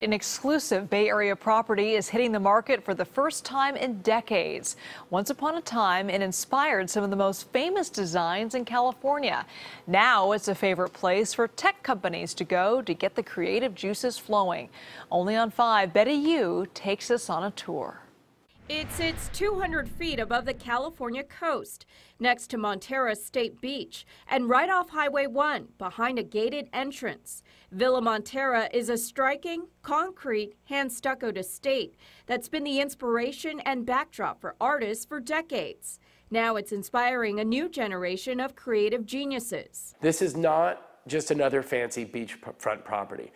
An exclusive Bay Area property is hitting the market for the first time in decades. Once upon a time, it inspired some of the most famous designs in California. Now it's a favorite place for tech companies to go to get the creative juices flowing. Only on 5, Betty Yu takes us on a tour. It sits 200 feet above the California coast, next to Montara State Beach, and right off Highway 1, behind a gated entrance. Villa Montara is a striking, concrete, hand-stuccoed estate that's been the inspiration and backdrop for artists for decades. Now it's inspiring a new generation of creative geniuses. This is not just another fancy beachfront property.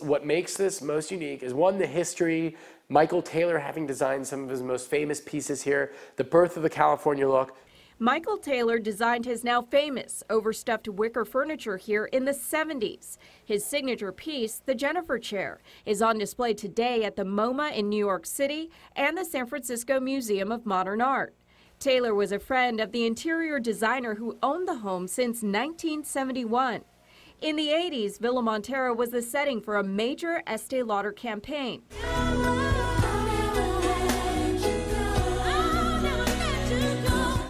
What makes this most unique is, one, the history, Michael Taylor having designed some of his most famous pieces here, the birth of the California look. Michael Taylor designed his now famous overstuffed wicker furniture here in the 70s. His signature piece, the Jennifer chair, is on display today at the MoMA in New York City and the San Francisco Museum of Modern Art. Taylor was a friend of the interior designer who owned the home since 1971. In the 80s, Villa Montara was the setting for a major Estee Lauder campaign.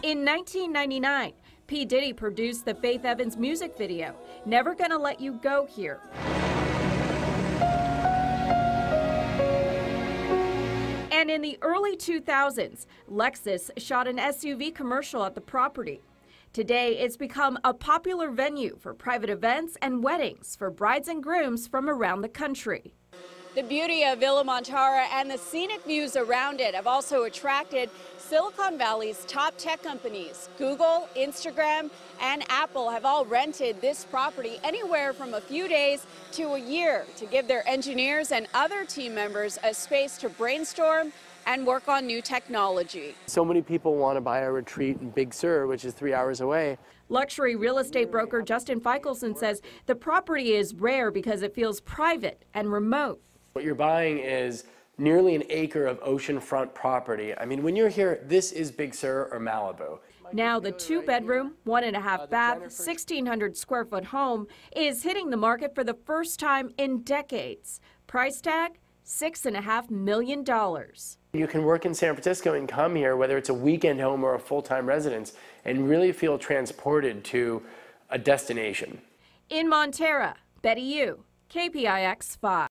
In 1999, P. Diddy produced the Faith Evans music video, Never Gonna Let You Go Here. And in the early 2000s, Lexus shot an SUV commercial at the property. Today, it's become a popular venue for private events and weddings for brides and grooms from around the country. The beauty of Villa Montara and the scenic views around it have also attracted Silicon Valley's top tech companies. Google, Instagram, and Apple have all rented this property anywhere from a few days to a year to give their engineers and other team members a space to brainstorm and work on new technology. So many people want to buy a retreat in Big Sur, which is 3 hours away. Luxury real estate broker Justin Feichelson says the property is rare because it feels private and remote. What you're buying is nearly an acre of oceanfront property. I mean, when you're here, this is Big Sur or Malibu. Now the 2-bedroom, 1.5 bath, 1,600 square foot home is hitting the market for the first time in decades. Price tag, $6.5 million. You can work in San Francisco and come here, whether it's a weekend home or a full-time residence, and really feel transported to a destination. In Montara, Betty Yu, KPIX 5.